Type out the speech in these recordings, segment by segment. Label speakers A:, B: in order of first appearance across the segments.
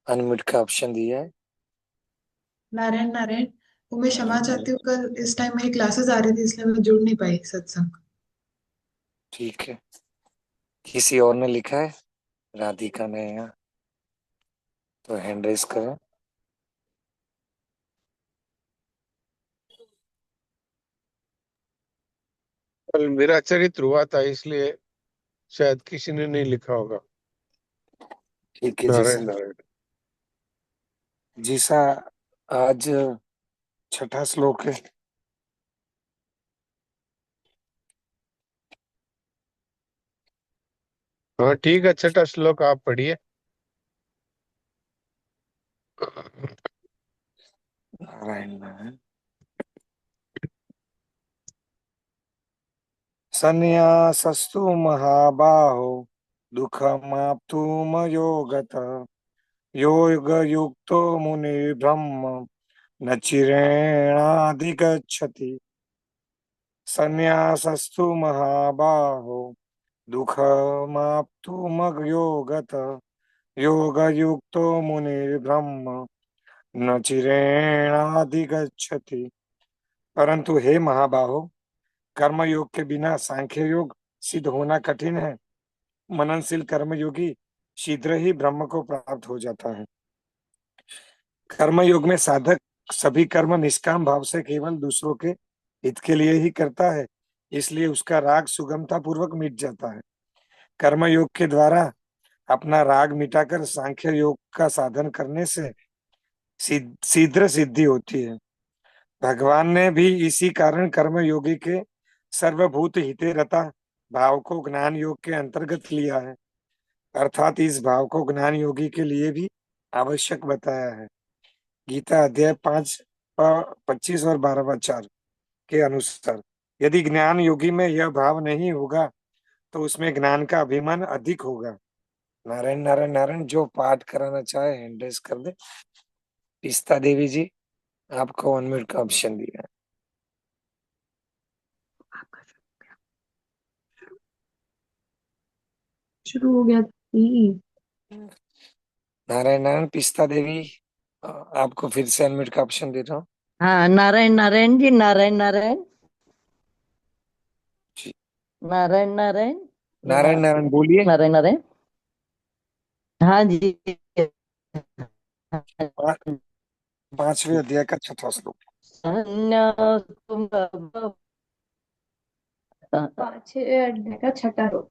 A: Unmute का option दिया है।
B: नारायण नारायण। वो मैं क्षमा
A: नारायण
B: चाहती
A: नारायण।
B: हूँ, कल इस टाइम मेरी क्लासेस आ रही थी इसलिए मैं जुड़ नहीं पाई सत्संग।
A: ठीक है। किसी और ने लिखा है? राधिका ने यहाँ, तो हैंड रेस करें।
C: कल मेरा चरित्र हुआ था इसलिए शायद किसी ने नहीं लिखा होगा।
A: ठीक है जी
C: नारायण
A: सर।
C: नारायण।
A: जी सर, आज छठा श्लोक है।
C: हाँ ठीक है, छठा श्लोक आप पढ़िए।
A: नारायण नारायण। संन्यासस्तु महाबाहो दुःखमाप्तुमयोगतः योगयुक्तो मुनिर्ब्रह्म न चिरेणाधिगच्छति। संन्यासस्तु महाबाहो दुःखमाप्तुमयोगतः योगयुक्तो मुनिर्ब्रह्म न चिरेणाधिगच्छति। परंतु हे महाबाहो, कर्म योग के बिना सांख्य योग सिद्ध होना कठिन है। मननशील कर्मयोगी शीघ्र ही ब्रह्म को प्राप्त हो जाता है। कर्म योग में साधक सभी कर्म निष्काम भाव से केवल दूसरों के हित के लिए ही करता है, इसलिए उसका राग सुगमता पूर्वक मिट जाता है। कर्म योग के द्वारा अपना राग मिटाकर सांख्य योग का साधन करने से शीघ्र सिद्धि होती है। भगवान ने भी इसी कारण कर्म योगी के सर्वभूत हिते रता भाव को ज्ञान योग के अंतर्गत लिया है, अर्थात इस भाव को ज्ञान योगी के लिए भी आवश्यक बताया है। गीता अध्याय 5:25 और 12 के अनुसार यदि ज्ञान योगी में यह भाव नहीं होगा तो उसमें ज्ञान का अभिमान अधिक होगा। नारायण नारायण नारायण। जो पाठ कराना चाहे हैंड रेस कर दे। पिस्ता देवी जी, आपको अनम्यूट का ऑप्शन दिया
B: शुरू हो गया थी।
A: है। नारायण नारायण। पिस्ता देवी, आपको फिर से अनम्यूट का ऑप्शन दे रहा हूँ।
D: हाँ, नारायण नारायण जी, नारायण नारायण।
A: जी।
D: नारायण नारायण।
A: नारायण नारायण बोलिए।
D: नारायण नारायण। हाँ जी।
A: पा- 5वें अध्याय का छठा श्लोक।
D: संन्यासुम
B: पांचवें अध्याय का छठा श्लोक।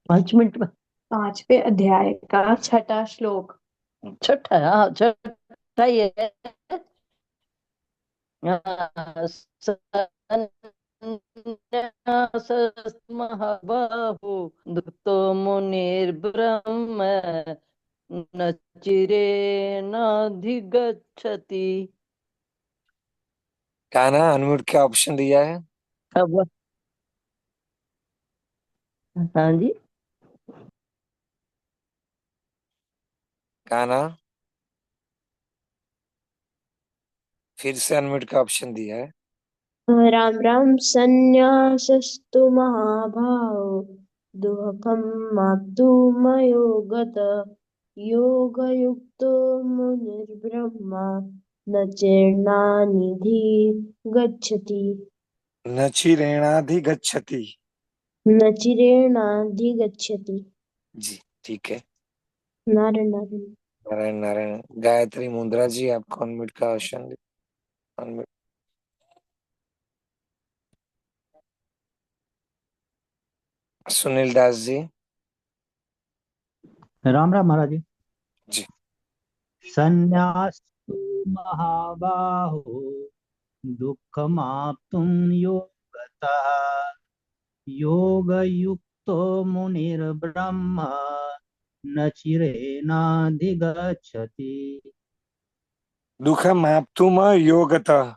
D: 5 मिनट में।
B: पांचवें अध्याय का छठा श्लोक।
D: छठा, हाँ छठा ही है। हाँ, संन्यासस्तमहाबाहो दुःखतो मुनिर्ब्रह्म न चिरेणाधिगच्छति।
A: कान्हा, अनम्यूट का ऑप्शन दिया है।
D: अब हाँ जी।
A: कान्हा, फिर से अनम्यूट का ऑप्शन दिया है।
E: राम राम। संन्यासस्तु महाभाव दुःखमाप्तु मयोगत योगयुक्तो मुनिर्ब्रह्मा न चैर्नानिधि गच्छति।
A: न चिरेणाधिगच्छति।
E: न चिरेणाधिगच्छति।
A: जी, ठीक है।
E: नारायण नारायण।
A: नारायण नारायण। गायत्री मुद्रा जी, आपको अनम्यूट का ऑप्शन दे। अनम्यूट। सुनील दास जी।
F: राम राम महाराज जी।
A: जी।
F: संन्यास्तु महाबाहो दुःखमाप्तुं योगतः योगयुक्तो मुनिर्ब्रह्म न चिरेणाधिगच्छति।
A: दुःखमाप्तुम योगतः।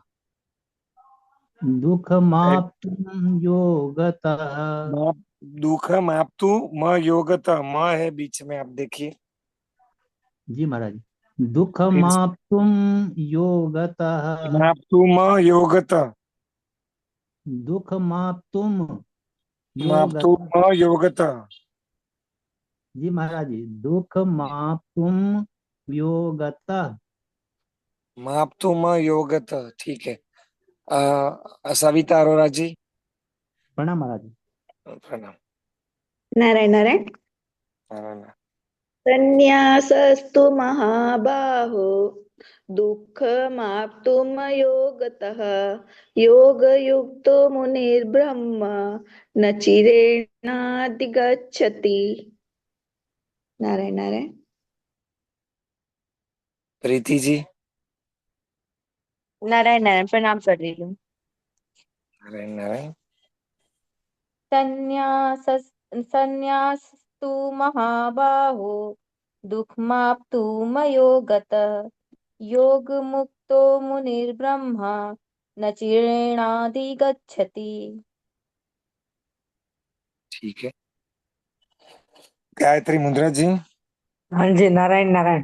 F: दुःखमाप्तुं योगतः।
A: माप, दुःखमाप्तु म योगतः, म है बीच में, आप देखिए।
F: जी महाराज जी।
A: फिर
F: दुःखमाप्तुं योगतः।
A: माप्तु म योगतः।
F: दुःखमाप्तुं
A: माप्तु
F: योगत।
A: योगत।
F: जी महाराज जी, दुख माप्तुम योगत।
A: माप्तु योगत, ठीक है। सविता अरोरा जी।
F: प्रणाम महाराज जी।
A: प्रणाम।
G: नारायण नारायण।
A: नारायण।
G: संन्यासस्तु महाबाहो दुःखमाप्तुमयोगतः योगयुक्तो मुनिर्ब्रह्म न चिरेणाधिगच्छति। नारायण नारायण।
A: प्रीति जी।
H: नारायण नारायण, प्रणाम कर रही हूँ।
A: नारायण नारायण।
H: संन्यासस्तु महाबाहो दुःखमाप्तुमयो गतः योगमुक्तो मुनिर्ब्रह्मा न चिरेणाधिगच्छति।
A: ठीक है। गायत्री मुद्रा जी।
I: हाँ जी, नारायण नारायण।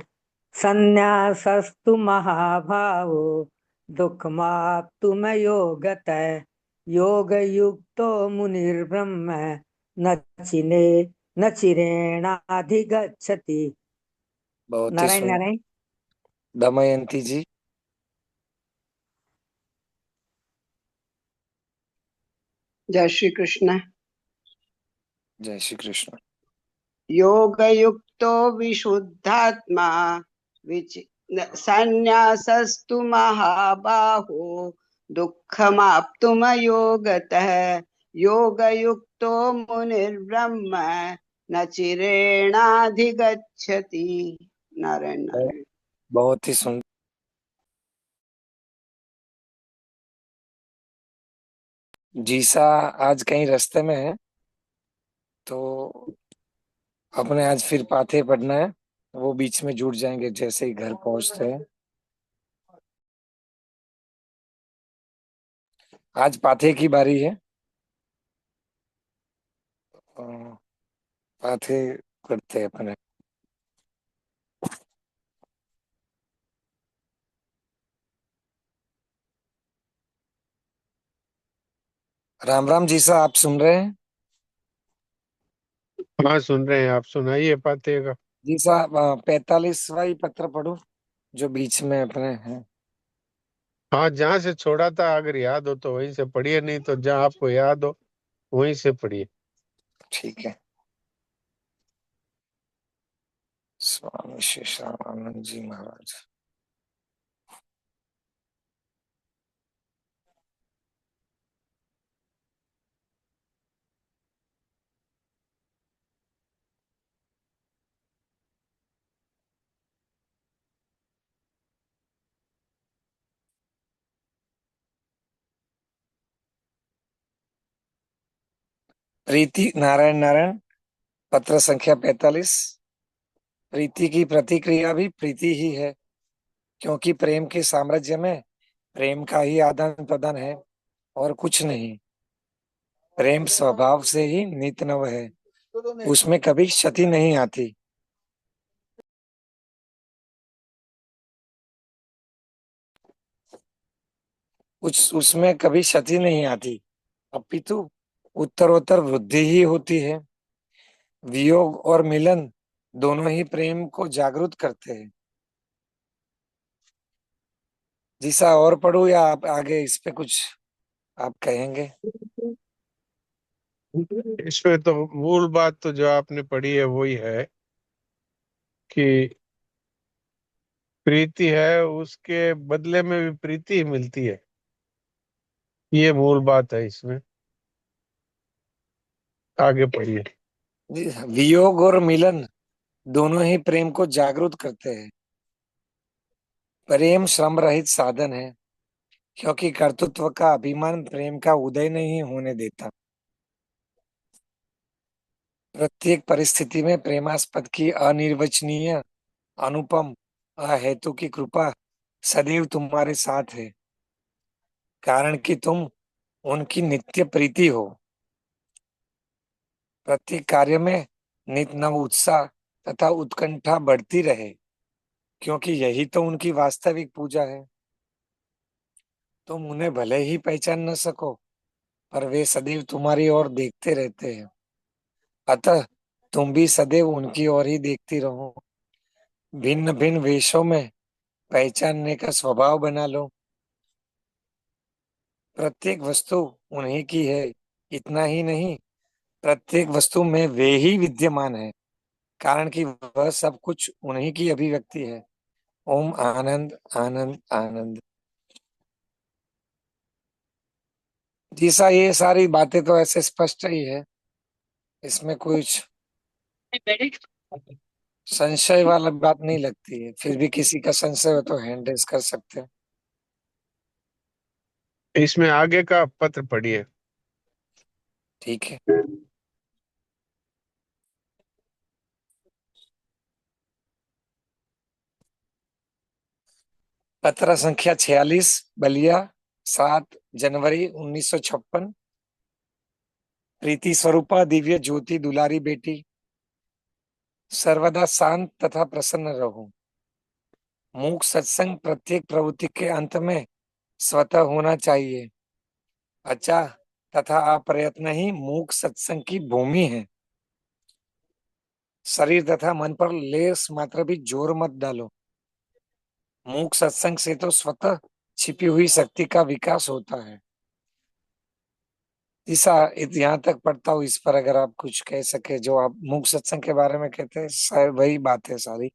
I: संन्यासस्तु महाभावो दुःखमाप्तुमयो गतः योगयुक्तो मुनिर्ब्रह्म न चिने न चिरेणाधिगच्छति।
A: बहुत ही
I: नारायण
A: सुंदर।
I: नारायण।
A: दमयंती जी।
J: जय श्री कृष्ण।
A: जय श्री कृष्ण।
J: योगयुक्तो विशुद्धात्मा विच संन्यासस्तु महाबाहो दुःखमाप्तुमयो गतः योगयुक्तो मुनिर्ब्रह्म न चिरेणाधिगच्छति। नारायण नारायण।
A: बहुत ही सुंदर। जीसा आज कहीं रास्ते में है, तो अपने आज फिर पाथे पढ़ना है। वो बीच में जुड़ जाएंगे जैसे ही घर पहुंचते हैं। आज पाथे की बारी है। अ, पाथे करते हैं अपने। राम राम जीसा, आप सुन रहे हैं?
C: हाँ सुन रहे हैं, आप सुनाइए पातेगा।
A: जीसा 45वां ही पत्र पढ़ो जो बीच में अपने हैं।
C: हाँ, जहाँ से छोड़ा था अगर याद हो तो वहीं से पढ़िए, नहीं तो जहाँ आपको याद हो वहीं से पढ़िए।
A: ठीक है। स्वामी शेषानंद जी महाराज। प्रीति। नारायण नारायण। पत्र संख्या 45। प्रीति की प्रतिक्रिया भी प्रीति ही है, क्योंकि प्रेम के साम्राज्य में प्रेम का ही आदान प्रदान है और कुछ नहीं। प्रेम स्वभाव से ही नित नव है, उसमें कभी क्षति नहीं आती। उसमें कभी क्षति नहीं आती, अपितु उत्तरोत्तर वृद्धि ही होती है। वियोग और मिलन दोनों ही प्रेम को जागृत करते हैं। जीसा और पढ़ू या आप आगे इस पे कुछ आप कहेंगे?
C: इसमें तो मूल बात तो जो आपने पढ़ी है वही है कि प्रीति है, उसके बदले में भी प्रीति ही मिलती है। ये मूल बात है इसमें। आगे पढ़िए।
A: वियोग और मिलन दोनों ही प्रेम को जागृत करते हैं। प्रेम श्रम रहित साधन है, क्योंकि कर्तृत्व का अभिमान प्रेम का उदय नहीं होने देता। प्रत्येक परिस्थिति में प्रेमास्पद की अनिर्वचनीय अनुपम अहेतु की कृपा सदैव तुम्हारे साथ है, कारण कि तुम उनकी नित्य प्रीति हो। प्रत्येक कार्य में नित नव उत्साह तथा उत्कंठा बढ़ती रहे, क्योंकि यही तो उनकी वास्तविक पूजा है। तुम उन्हें भले ही पहचान न सको, पर वे सदैव तुम्हारी ओर देखते रहते हैं। अतः तुम भी सदैव उनकी ओर ही देखती रहो। भिन्न भिन्न वेशों में पहचानने का स्वभाव बना लो। प्रत्येक वस्तु उन्हीं की है, इतना ही नहीं, प्रत्येक वस्तु में वे ही विद्यमान है, कारण कि वह सब कुछ उन्हीं की अभिव्यक्ति है। ओम आनंद आनंद आनंद। जैसा ये सारी बातें तो ऐसे स्पष्ट ही है, इसमें कुछ संशय वाला बात नहीं लगती है। फिर भी किसी का संशय हो तो हैंड रेज कर सकते हैं।
C: इसमें आगे का पत्र पढ़िए।
A: ठीक है। पत्र संख्या 46, बलिया, 7 जनवरी 1956। प्रीति स्वरूपा दिव्य ज्योति दुलारी बेटी, सर्वदा शांत तथा प्रसन्न रहो। मूक सत्संग प्रत्येक प्रवृत्ति के अंत में स्वतः होना चाहिए। अच्छा तथा अप्रयत्न ही मूक सत्संग की भूमि है। शरीर तथा मन पर लेस मात्र भी जोर मत डालो। मूक सत्संग से तो स्वतः छिपी हुई शक्ति का विकास होता है। ईसा यहाँ तक पढ़ता हूँ, इस पर अगर आप कुछ कह सके, जो आप मूक सत्संग के बारे में कहते हैं, शायद वही बात है सारी।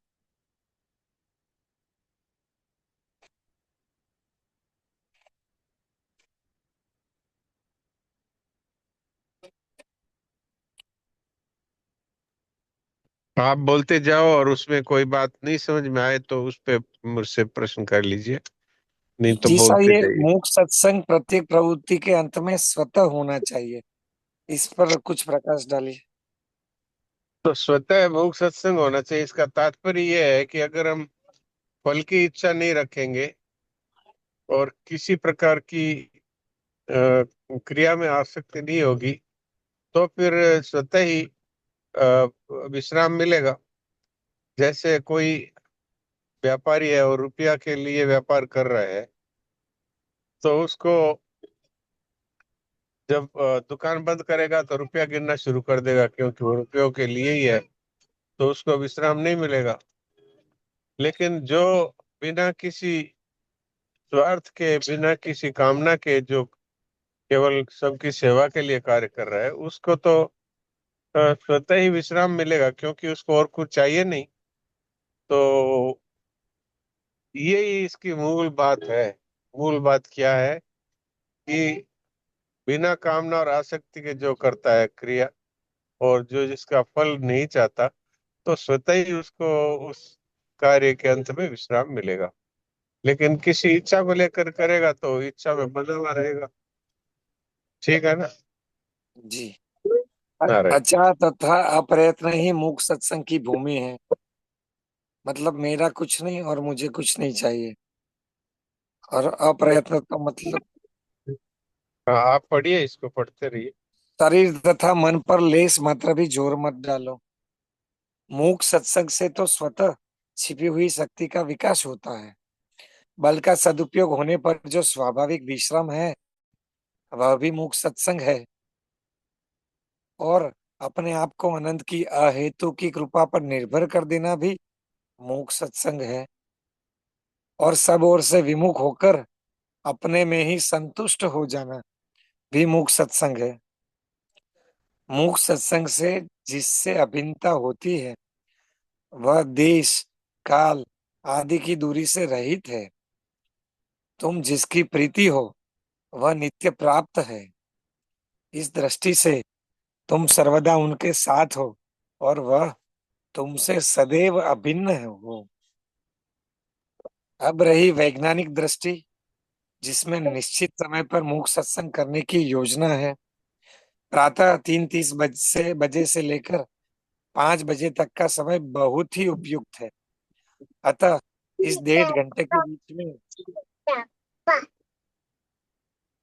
C: आप बोलते जाओ और उसमें कोई बात नहीं समझ में आए तो उस पे मुझसे प्रश्न कर लीजिए, नहीं तो
A: जैसा
C: बोलते
A: ये
C: जाइए।
A: मूक सत्संग प्रत्येक प्रवृत्ति के अंत में स्वतः होना चाहिए, इस पर कुछ प्रकाश डालिए।
C: तो स्वतः मूक सत्संग होना चाहिए, इसका तात्पर्य यह है कि अगर हम फल की इच्छा नहीं रखेंगे और किसी प्रकार की क्रिया में आसक्ति नहीं होगी तो फिर स्वतः ही विश्राम मिलेगा। जैसे कोई व्यापारी है और रुपया के लिए व्यापार कर रहा है, तो उसको जब दुकान बंद करेगा तो रुपया गिनना शुरू कर देगा, क्योंकि वो रुपयों के लिए ही है, तो उसको विश्राम नहीं मिलेगा। लेकिन जो बिना किसी स्वार्थ के, बिना किसी कामना के, जो केवल सबकी सेवा के लिए कार्य कर रहा है, उसको तो स्वतः ही विश्राम मिलेगा, क्योंकि उसको और कुछ चाहिए नहीं। तो यही इसकी मूल बात है। मूल बात क्या है कि बिना कामना और आसक्ति के जो करता है क्रिया, और जो जिसका फल नहीं चाहता, तो स्वतः ही उसको उस कार्य के अंत में विश्राम मिलेगा। लेकिन किसी इच्छा को लेकर करेगा तो इच्छा में बंधा हुआ रहेगा। ठीक है ना?
A: जी।
C: नारायण।
A: अच्छा तथा अप्रयत्न ही मूक सत्संग की भूमि है, मतलब मेरा कुछ नहीं और मुझे कुछ नहीं चाहिए। और अप्रयत्न तो मतलब
C: हाँ, आप पढ़िए, इसको पढ़ते रहिए।
A: शरीर तथा मन पर लेस मात्र भी जोर मत डालो। मूक सत्संग से तो स्वतः छिपी हुई शक्ति का विकास होता है। बल का सदुपयोग होने पर जो स्वाभाविक विश्राम है, वह भी मूक सत्संग है। और अपने आप को अनंत की अहेतु की कृपा पर निर्भर कर देना भी मूक सत्संग है। और सब ओर से विमुख होकर अपने में ही संतुष्ट हो जाना भी मूक सत्संग है। मूक सत्संग से जिससे अभिन्नता होती है, वह देश काल आदि की दूरी से रहित है। तुम जिसकी प्रीति हो वह नित्य प्राप्त है। इस दृष्टि से तुम सर्वदा उनके साथ हो और वह तुमसे सदैव अभिन्न हो। अब रही वैज्ञानिक दृष्टि, जिसमें निश्चित समय पर मूक सत्संग करने की योजना है। प्रातः 3:30 बजे से लेकर 5 बजे तक का समय बहुत ही उपयुक्त है। अतः इस 1.5 घंटे के बीच में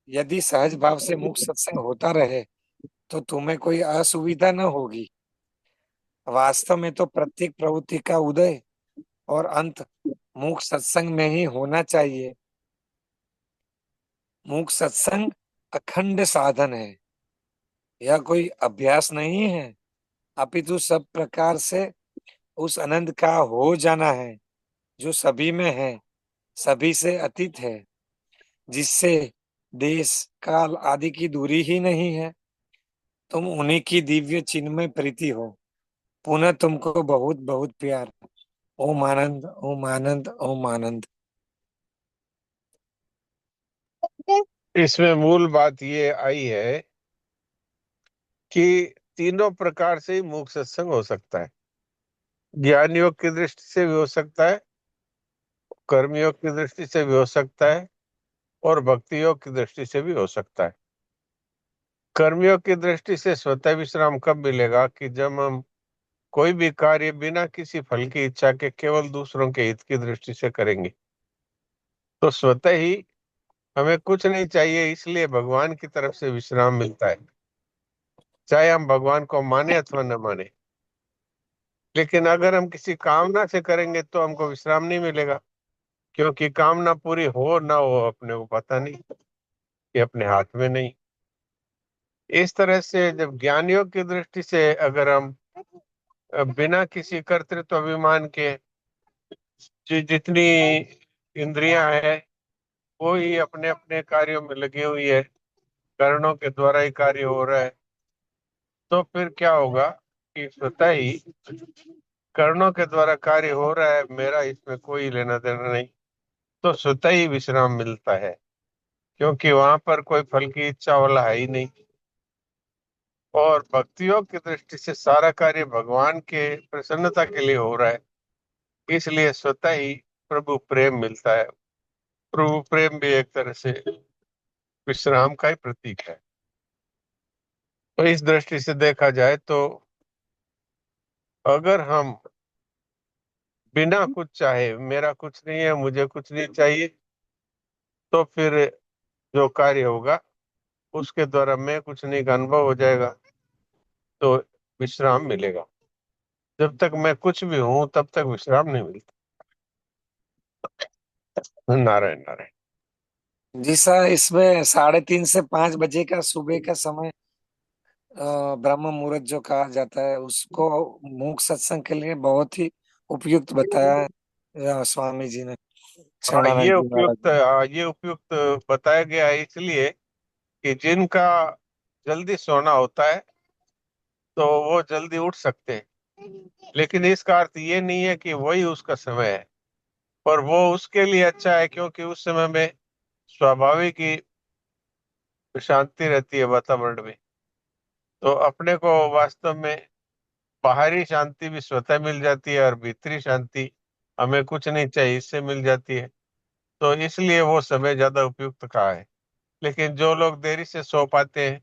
A: यदि सहज भाव से मूक सत्संग होता रहे तो तुम्हें कोई असुविधा न होगी। वास्तव में तो प्रत्येक प्रवृत्ति का उदय और अंत मूक सत्संग में ही होना चाहिए। मूक सत्संग अखंड साधन है। यह कोई अभ्यास नहीं है, अपितु सब प्रकार से उस आनंद का हो जाना है जो सभी में है, सभी से अतीत है, जिससे देश काल आदि की दूरी ही नहीं है। तुम उन्हीं की दिव्य चिन्मय प्रीति हो। पुनः तुमको बहुत बहुत प्यार। ओम आनंद, ओम आनंद, ओम आनंद।
C: इसमें मूल बात ये आई है कि तीनों प्रकार से ही मूक सत्संग हो सकता है। ज्ञान योग की दृष्टि से भी हो सकता है, कर्म योग की दृष्टि से भी हो सकता है, और भक्ति योग की दृष्टि से भी हो सकता है। कर्मयोग की दृष्टि से स्वतः विश्राम कब मिलेगा? कि जब हम कोई भी कार्य बिना किसी फल की इच्छा के केवल दूसरों के हित की दृष्टि से करेंगे, तो स्वतः ही हमें कुछ नहीं चाहिए, इसलिए भगवान की तरफ से विश्राम मिलता है, चाहे हम भगवान को माने अथवा न माने। लेकिन अगर हम किसी कामना से करेंगे तो हमको विश्राम नहीं मिलेगा, क्योंकि कामना पूरी हो ना हो अपने को पता नहीं, ये अपने हाथ में नहीं। इस तरह से जब ज्ञान योग की दृष्टि से अगर हम बिना किसी कर्तृत्व अभिमान के जितनी इंद्रियां हैं वो ही अपने अपने कार्यों में लगी हुई है, कर्णों के द्वारा ही कार्य हो रहा है, तो फिर क्या होगा कि स्वतः ही कर्णों के द्वारा कार्य हो रहा है, मेरा इसमें कोई लेना देना नहीं, तो स्वतः ही विश्राम मिलता है, क्योंकि वहां पर कोई फल की इच्छा वाला है ही नहीं। और भक्तियों की दृष्टि से सारा कार्य भगवान के प्रसन्नता के लिए हो रहा है, इसलिए स्वतः ही प्रभु प्रेम मिलता है। प्रभु प्रेम भी एक तरह से विश्राम का ही प्रतीक है। तो इस दृष्टि से देखा जाए तो अगर हम बिना कुछ चाहे, मेरा कुछ नहीं है, मुझे कुछ नहीं चाहिए, तो फिर जो कार्य होगा उसके द्वारा मैं कुछ नहीं का अनुभव हो जाएगा, तो विश्राम मिलेगा। जब तक मैं कुछ भी हूं तब तक विश्राम नहीं मिलता। नारायण नारायण।
A: जी सर, इसमें 3:30 से 5 बजे का सुबह का समय ब्रह्म मुहूर्त जो कहा जाता है, उसको मूक सत्संग के लिए बहुत ही उपयुक्त बताया है स्वामी जी ने,
C: हाँ,
A: शरणानंद जी महाराज ने।
C: ये उपयुक्त बताया गया है इसलिए कि जिनका जल्दी सोना होता है तो वो जल्दी उठ सकते हैं, लेकिन इसका अर्थ ये नहीं है कि वही उसका समय है, पर वो उसके लिए अच्छा है, क्योंकि उस समय में स्वाभाविक ही शांति रहती है वातावरण में। तो अपने को वास्तव में बाहरी शांति भी स्वतः मिल जाती है, और भीतरी शांति हमें कुछ नहीं चाहिए इससे मिल जाती है, तो इसलिए वो समय ज्यादा उपयुक्त कहा है। लेकिन जो लोग देरी से सो पाते हैं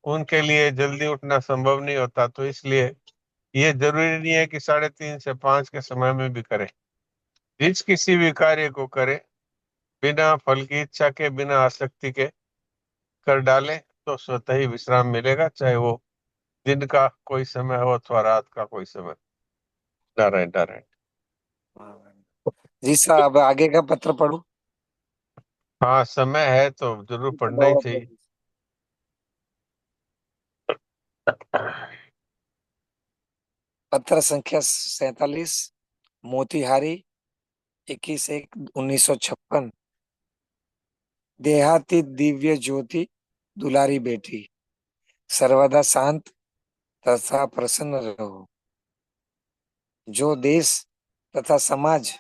C: उनके लिए जल्दी उठना संभव नहीं होता, तो इसलिए ये जरूरी नहीं है कि 3:30 से 5 के समय में भी करें। जिस किसी भी कार्य को करें बिना फल की इच्छा के, बिना आसक्ति के कर डालें, तो स्वतः ही विश्राम मिलेगा, चाहे वो दिन का कोई समय हो अथवा रात का कोई समय। नारायण नारायण।
A: जी सर, अब आगे का पत्र पढ़ू।
C: हाँ, समय है तो जरूर पढ़ना ही
A: बहुत
C: चाहिए।
A: बहुत। पत्र संख्या 47, मोतिहारी, 21/1/1956। देहातीत दिव्य ज्योति दुलारी बेटी, सर्वदा शांत तथा प्रसन्न रहो। जो देश तथा समाज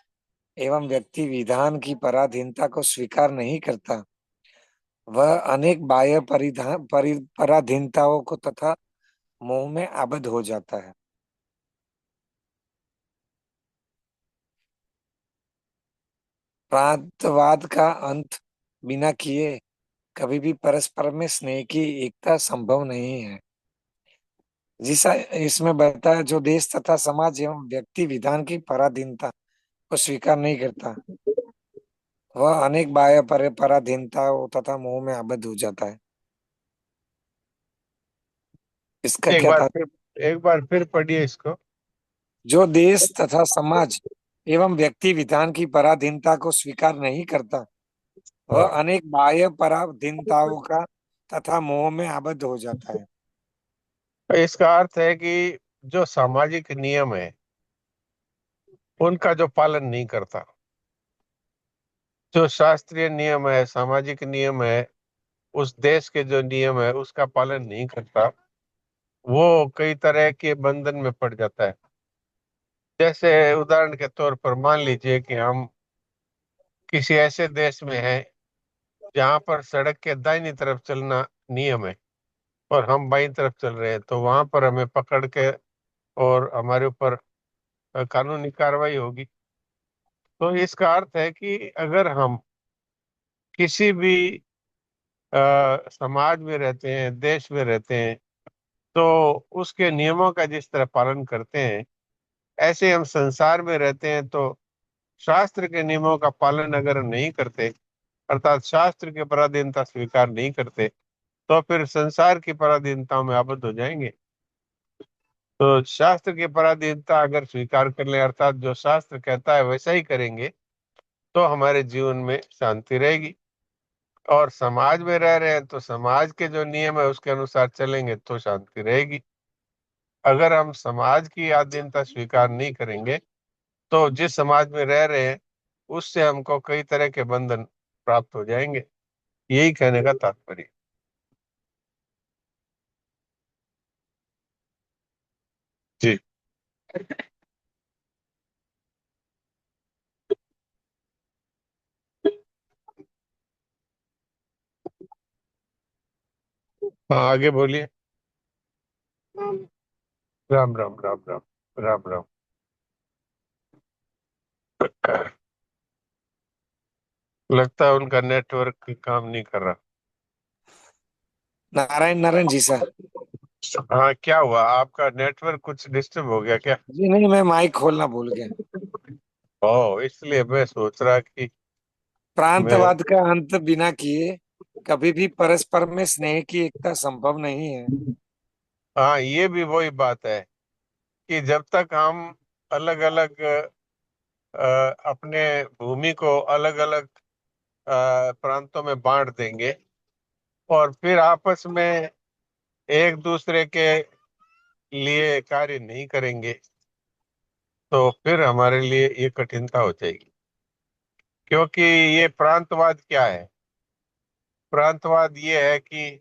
A: एवं व्यक्ति विधान की पराधीनता को स्वीकार नहीं करता, वह अनेक बाह्य पराधीनताओं को तथा मोह में आबद्ध हो जाता है। प्रांतवाद का अंत बिना किए कभी भी परस्पर में स्नेह की एकता संभव नहीं है। जिसा इसमें बताया, जो देश तथा समाज एवं व्यक्ति विधान की पराधीनता को स्वीकार नहीं करता, वह अनेक बाह्य पराधीनताओं तथा मोह में आबद्ध हो जाता है। इसका
C: एक
A: क्या
C: बार
A: था?
C: फिर एक बार फिर पढ़िए इसको।
A: जो देश तथा समाज एवं व्यक्ति विधान की पराधीनता को स्वीकार नहीं करता, वह
C: हाँ।
A: अनेक बाह्य पराधीनताओं का तथा मोह में आबद्ध हो जाता है।
C: इसका अर्थ है कि जो सामाजिक नियम है उनका जो पालन नहीं करता, जो शास्त्रीय नियम है, सामाजिक नियम है, उस देश के जो नियम है उसका पालन नहीं करता, वो कई तरह के बंधन में पड़ जाता है। जैसे उदाहरण के तौर पर मान लीजिए कि हम किसी ऐसे देश में हैं जहां पर सड़क के दाहिनी तरफ चलना नियम है और हम बाईं तरफ चल रहे हैं, तो वहां पर हमें पकड़ के और हमारे ऊपर कानूनी कार्रवाई होगी। तो इसका अर्थ है कि अगर हम किसी भी समाज में रहते हैं, देश में रहते हैं, तो उसके नियमों का जिस तरह पालन करते हैं, ऐसे हम संसार में रहते हैं तो शास्त्र के नियमों का पालन अगर नहीं करते, अर्थात शास्त्र की पराधीनता स्वीकार नहीं करते, तो फिर संसार की पराधीनता में आबद्ध हो जाएंगे। तो शास्त्र की पराधीनता अगर स्वीकार कर ले, अर्थात जो शास्त्र कहता है वैसा ही करेंगे, तो हमारे जीवन में शांति रहेगी। और समाज में रह रहे हैं तो समाज के जो नियम है उसके अनुसार चलेंगे तो शांति रहेगी। अगर हम समाज की अधीनता स्वीकार नहीं करेंगे तो जिस समाज में रह रहे हैं उससे हमको कई तरह के बंधन प्राप्त हो जाएंगे। यही कहने का तात्पर्य। जी। हाँ, आगे बोलिए। राम राम राम राम। राम राम। लगता है उनका नेटवर्क काम नहीं कर रहा।
A: नारायण नारायण जी सर।
C: हाँ, क्या हुआ? आपका नेटवर्क कुछ डिस्टर्ब हो गया क्या?
A: जी नहीं, मैं माइक खोलना भूल गया।
C: ओ, इसलिए मैं सोच रहा कि मैं।
A: प्रांतवाद का अंत बिना किए कभी भी परस्पर में स्नेह की एकता संभव नहीं है।
C: हाँ, ये भी वही बात है कि जब तक हम अलग अलग अपने भूमि को अलग अलग प्रांतों में बांट देंगे और फिर आपस में एक दूसरे के लिए कार्य नहीं करेंगे, तो फिर हमारे लिए ये कठिनता हो जाएगी। क्योंकि ये प्रांतवाद क्या है? प्रांतवाद ये है कि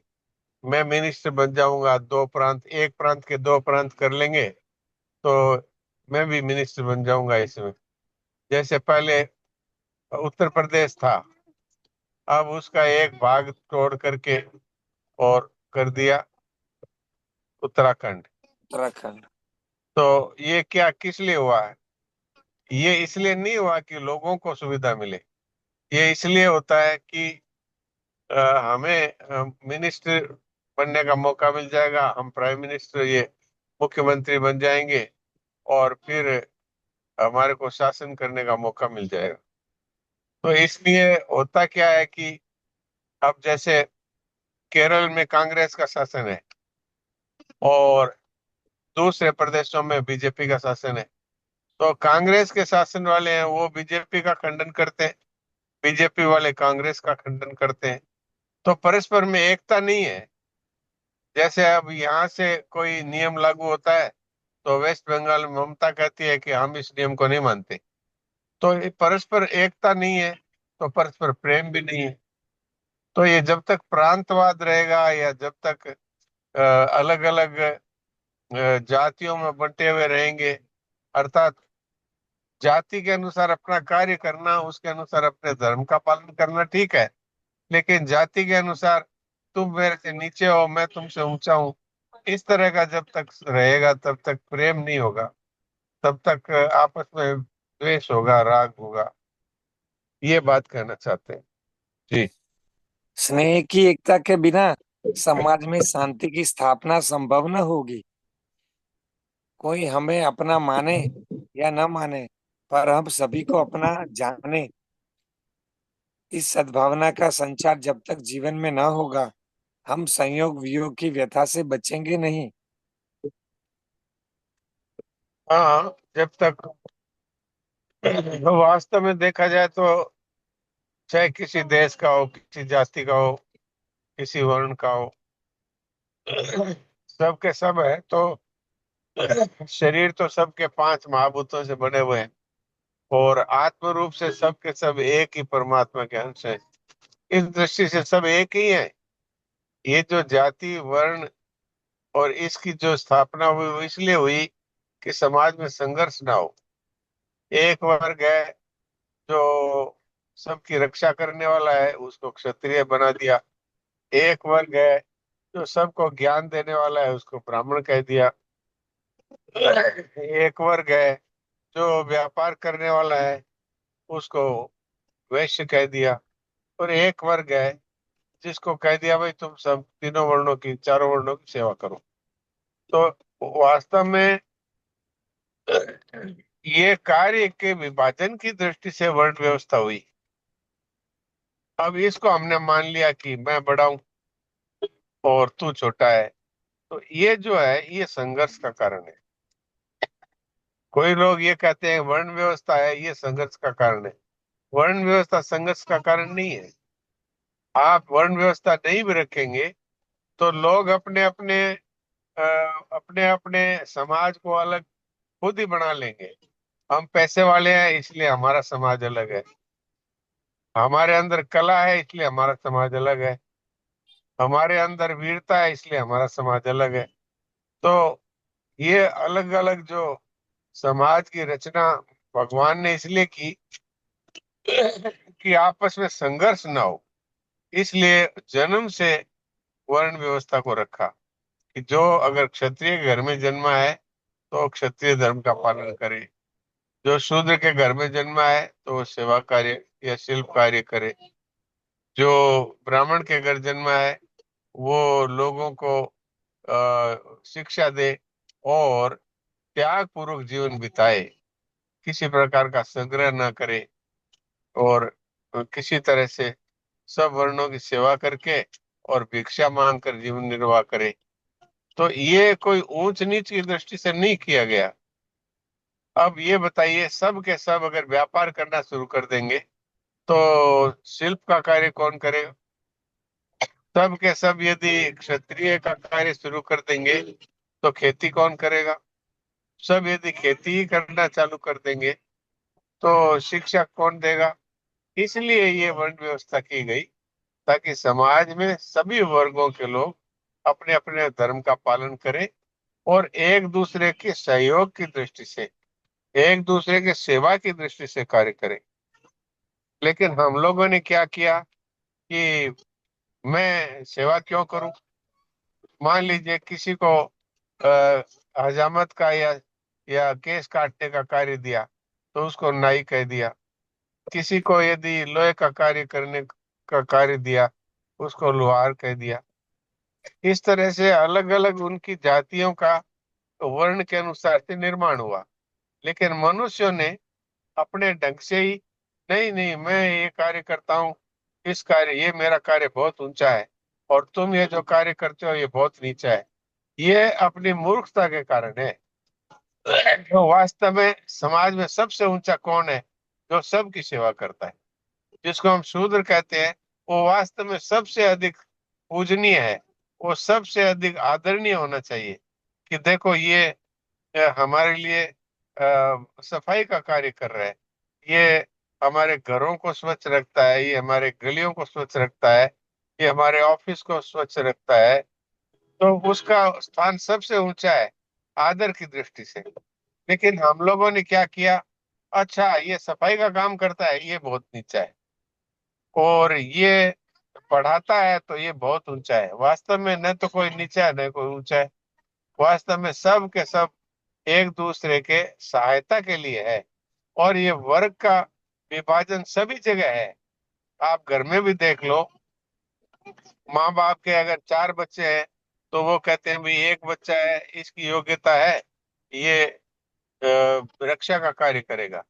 C: मैं मिनिस्टर बन जाऊंगा, दो प्रांत, एक प्रांत के दो प्रांत कर लेंगे, तो मैं भी मिनिस्टर बन जाऊंगा इसमें। जैसे पहले उत्तर प्रदेश था, अब उसका एक भाग तोड़ करके और कर दिया उत्तराखंड।
A: उत्तराखंड।
C: तो ये क्या किस लिए हुआ है? ये इसलिए नहीं हुआ कि लोगों को सुविधा मिले, ये इसलिए होता है कि हमें मिनिस्टर बनने का मौका मिल जाएगा, हम प्राइम मिनिस्टर, ये मुख्यमंत्री बन जाएंगे और फिर हमारे को शासन करने का मौका मिल जाएगा। तो इसलिए होता क्या है कि अब जैसे केरल में कांग्रेस का शासन है और दूसरे प्रदेशों में बीजेपी का शासन है, तो कांग्रेस के शासन वाले हैं वो बीजेपी का खंडन करते हैं, बीजेपी वाले कांग्रेस का खंडन करते हैं। तो परस्पर में एकता नहीं है। जैसे अब यहाँ से कोई नियम लागू होता है तो वेस्ट बंगाल में ममता कहती है कि हम इस नियम को नहीं मानते। तो ये परस्पर एकता नहीं है, तो परस्पर प्रेम भी नहीं है। तो ये जब तक प्रांतवाद रहेगा या जब तक अलग अलग जातियों में बंटे हुए रहेंगे, अर्थात जाति के अनुसार अपना कार्य करना, उसके अनुसार अपने धर्म का पालन करना ठीक है, लेकिन जाति के अनुसार तुम मेरे से नीचे हो, मैं तुमसे ऊंचा हूं, इस तरह का जब तक रहेगा तब तक प्रेम नहीं होगा, तब तक आपस में द्वेष होगा, राग होगा। ये बात कहना चाहते हैं। जी।
A: स्नेह की एकता के बिना समाज में शांति की स्थापना संभव न होगी। कोई हमें अपना माने या न माने, पर हम सभी को अपना जाने, इस सद्भावना का संचार जब तक जीवन में न होगा, हम संयोग वियोग की व्यथा से बचेंगे नहीं।
C: हाँ, जब तक वास्तव में देखा जाए तो चाहे किसी देश का हो, किसी जाति का हो, किसी वर्ण का हो, सबके सब है। तो शरीर तो सबके पांच महाभूतों से बने हुए हैं, और आत्म रूप से सबके सब एक ही परमात्मा के अंश है। इस दृष्टि से सब एक ही है। ये जो जाति वर्ण और इसकी जो स्थापना हुई वो इसलिए हुई कि समाज में संघर्ष ना हो। एक वर्ग है जो सबकी रक्षा करने वाला है, उसको क्षत्रिय बना दिया। एक वर्ग है जो सबको ज्ञान देने वाला है, उसको ब्राह्मण कह दिया। एक वर्ग है जो व्यापार करने वाला है, उसको वैश्य कह दिया। और एक वर्ग है जिसको कह दिया भाई तुम सब तीनों वर्णों की, चारों वर्णों की सेवा करो। तो वास्तव में ये कार्य के विभाजन की दृष्टि से वर्ण व्यवस्था हुई। अब इसको हमने मान लिया कि मैं बड़ा हूं और तू छोटा है, तो ये जो है ये संघर्ष का कारण है। कोई लोग ये कहते हैं वर्ण व्यवस्था है, ये संघर्ष का कारण है। वर्ण व्यवस्था संघर्ष का कारण नहीं है। आप वर्ण व्यवस्था नहीं भी रखेंगे तो लोग अपने अपने अपने अपने समाज को अलग खुद ही बना लेंगे। हम पैसे वाले हैं इसलिए हमारा समाज अलग है, हमारे अंदर कला है इसलिए हमारा समाज अलग है, हमारे अंदर वीरता है इसलिए हमारा समाज अलग है। तो ये अलग अलग जो समाज की रचना भगवान ने इसलिए की कि आपस में संघर्ष ना हो। इसलिए जन्म से वर्ण व्यवस्था को रखा कि जो अगर क्षत्रिय के घर में जन्मा है तो क्षत्रिय धर्म का पालन करे, जो शूद्र के घर में जन्मा है तो वो सेवा कार्य या शिल्प कार्य करे, जो ब्राह्मण के घर जन्मा है वो लोगों को शिक्षा दे और त्याग पूर्वक जीवन बिताए, किसी प्रकार का संग्रह न करे, और किसी तरह से सब वर्णों की सेवा करके और भिक्षा मांग कर जीवन निर्वाह करे। तो ये कोई ऊंच नीच की दृष्टि से नहीं किया गया। अब ये बताइए सब के सब अगर व्यापार करना शुरू कर देंगे तो शिल्प का कार्य कौन करेगा? सब के सब यदि क्षत्रिय का कार्य शुरू कर देंगे तो खेती कौन करेगा? सब यदि खेती ही करना चालू कर देंगे तो शिक्षा कौन देगा? इसलिए ये वर्ण व्यवस्था की गई ताकि समाज में सभी वर्गों के लोग अपने अपने धर्म का पालन करें और एक दूसरे के सहयोग की दृष्टि से, एक दूसरे के सेवा की दृष्टि से कार्य करें। लेकिन हम लोगों ने क्या किया कि मैं सेवा क्यों करूं? मान लीजिए किसी को हजामत का या केस काटने का कार्य दिया तो उसको नाई कह दिया। किसी को यदि लोहे का कार्य करने का कार्य दिया उसको लोहार कह दिया। इस तरह से अलग अलग उनकी जातियों का वर्ण के अनुसार से निर्माण हुआ। लेकिन मनुष्यों ने अपने ढंग से ही, नहीं नहीं मैं ये कार्य करता हूँ, इस कार्य, ये मेरा कार्य बहुत ऊंचा है और तुम ये जो कार्य करते हो ये बहुत नीचा है, ये अपनी मूर्खता के कारण है। तो वास्तव में समाज में सबसे ऊंचा कौन है? जो सबकी सेवा करता है, जिसको हम शूद्र कहते हैं, वो वास्तव में सबसे अधिक पूजनीय है, वो सबसे अधिक आदरणीय होना चाहिए। कि देखो ये हमारे लिए सफाई का कार्य कर रहा है, ये हमारे घरों को स्वच्छ रखता है, ये हमारे गलियों को स्वच्छ रखता है, ये हमारे ऑफिस को स्वच्छ रखता है। तो उसका स्थान सबसे ऊंचा है आदर की दृष्टि से। लेकिन हम लोगों ने क्या किया, अच्छा ये सफाई का काम करता है ये बहुत नीचा है, और ये पढ़ाता है तो ये बहुत ऊंचा है। वास्तव में न तो कोई नीचा है न कोई ऊंचा है, वास्तव में सब के सब एक दूसरे के सहायता के लिए है। और ये वर्ग का विभाजन सभी जगह है। आप घर में भी देख लो, माँ बाप के अगर चार बच्चे हैं तो वो कहते हैं भाई एक बच्चा है, इसकी योग्यता है, ये रक्षा का कार्य करेगा।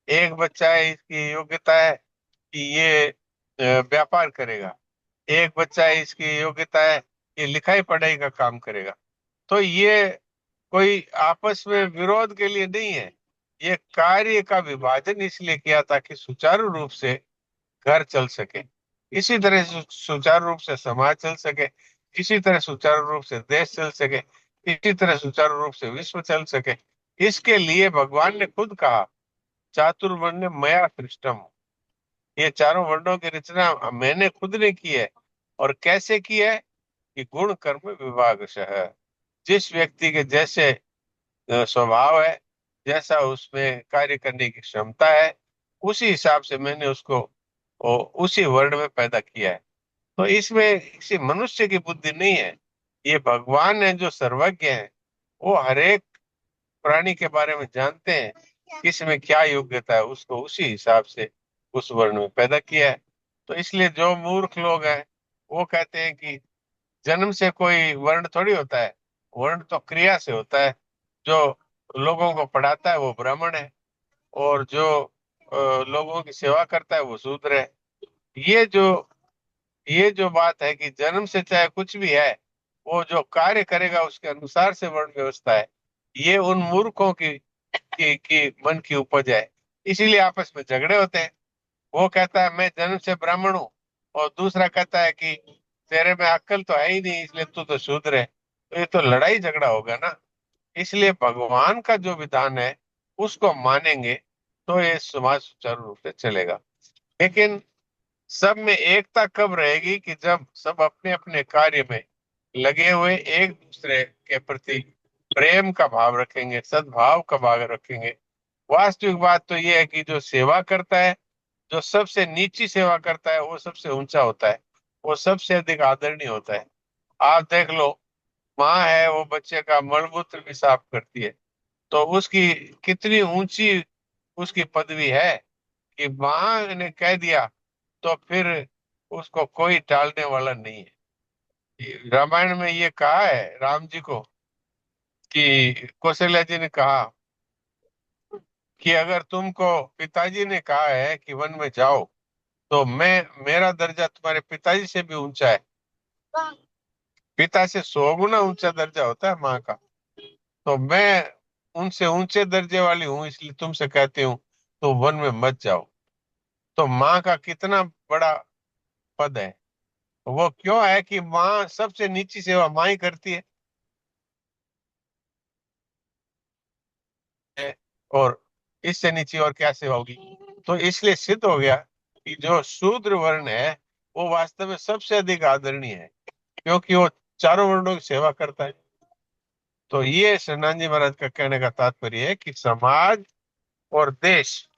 C: एक बच्चा है, इसकी योग्यता है कि ये व्यापार करेगा। एक बच्चा है, इसकी योग्यता है ये लिखाई पढ़ाई का काम करेगा। तो ये कोई आपस में विरोध के लिए नहीं है, ये कार्य का विभाजन इसलिए किया ताकि सुचारू रूप से घर चल सके। इसी तरह सुचारू रूप से समाज चल सके, इसी तरह सुचारू रूप से देश चल सके, इसी तरह सुचारू रूप से विश्व चल सके, इसके लिए भगवान ने खुद कहा चातुर्वर्ण मया सृष्टम। ये चारों वर्णों की रचना मैंने खुद ने की है। और कैसे की है? कि गुण कर्म विभागशः, जिस व्यक्ति के जैसे स्वभाव है, जैसा उसमें कार्य करने की क्षमता है, उसी हिसाब से मैंने उसको उसी वर्ण में पैदा किया है। तो इसमें किसी मनुष्य की बुद्धि नहीं है, ये भगवान है जो सर्वज्ञ है। वो हर एक प्राणी के बारे में जानते हैं, किस में क्या योग्यता है, उसको उसी हिसाब से उस वर्ण में पैदा किया है। तो इसलिए जो मूर्ख लोग हैं वो कहते हैं कि जन्म से कोई वर्ण थोड़ी होता है, वर्ण तो क्रिया से होता है। जो लोगों को पढ़ाता है वो ब्राह्मण है, और जो लोगों की सेवा करता है वो शूद्र है। ये जो ये जो बात है कि जन्म से चाहे कुछ भी है, वो जो कार्य करेगा उसके अनुसार से वर्ण व्यवस्था है, ये उन मूर्खों की मन की उपज है। इसीलिए आपस में झगड़े होते हैं। वो कहता है मैं जन्म से ब्राह्मण हूँ, और दूसरा कहता है कि तेरे में अक्ल तो है ही नहीं, इसलिए तू तो शूद्र है। तो ये तो लड़ाई झगड़ा होगा ना। इसलिए भगवान का जो विधान है उसको मानेंगे तो ये समाज सुचारू रूप से चलेगा। लेकिन सब में एकता कब रहेगी? कि जब सब अपने अपने कार्य में लगे हुए एक दूसरे के प्रति प्रेम का भाव रखेंगे, सद्भाव का भाव रखेंगे। वास्तविक बात तो ये है कि जो सेवा करता है, जो सबसे नीची सेवा करता है, वो सबसे ऊंचा होता है, वो सबसे अधिक आदरणीय होता है। आप देख लो, माँ है वो बच्चे का मलमूत्र भी साफ करती है, तो उसकी कितनी ऊंची उसकी पदवी है कि माँ ने कह दिया तो फिर उसको कोई टालने वाला नहीं है। रामायण में ये कहा है राम जी को, कि कौशल्या जी ने कहा कि अगर तुमको पिताजी ने कहा है कि वन में जाओ, तो मेरा दर्जा तुम्हारे पिताजी से भी ऊंचा है। पिता से 100 गुना ऊंचा दर्जा होता है माँ का। तो मैं उनसे ऊंचे दर्जे वाली हूँ, इसलिए तुमसे कहती हूँ तो वन में मत जाओ। तो माँ का कितना बड़ा पद है। वो क्यों है? कि माँ सबसे नीची सेवा माँ ही करती है, और इससे नीची और क्या सेवा होगी। तो इसलिए सिद्ध हो गया कि जो शूद्र वर्ण है वो वास्तव में सबसे अधिक आदरणीय है, क्योंकि वो चारों वर्णों की सेवा करता है। तो ये शरणानंद जी महाराज का कहने का तात्पर्य है कि समाज और देश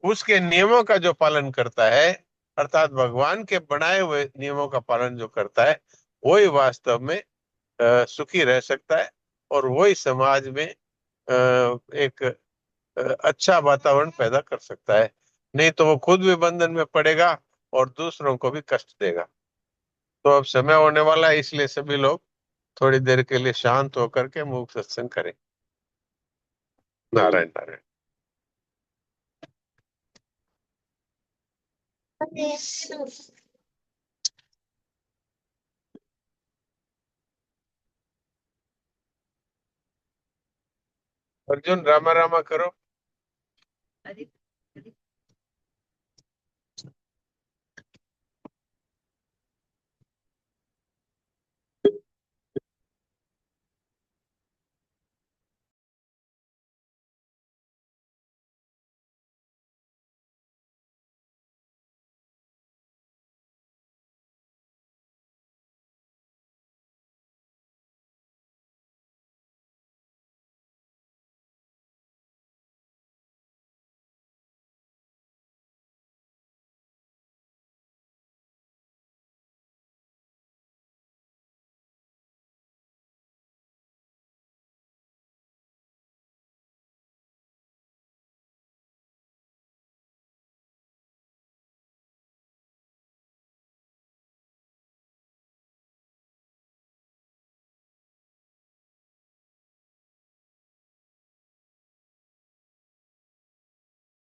C: उसके नियमों का जो पालन करता है, अर्थात भगवान के बनाए हुए नियमों का पालन जो करता है, वही वास्तव में सुखी रह सकता है, और वही समाज में एक अच्छा वातावरण पैदा कर सकता है। नहीं तो वो खुद भी बंधन में पड़ेगा और दूसरों को भी कष्ट देगा। तो अब समय होने वाला है, इसलिए सभी लोग थोड़ी देर के लिए शांत होकर के मूक सत्संग करें। नारायण नारायण। अर्जुन रामा रामा करो।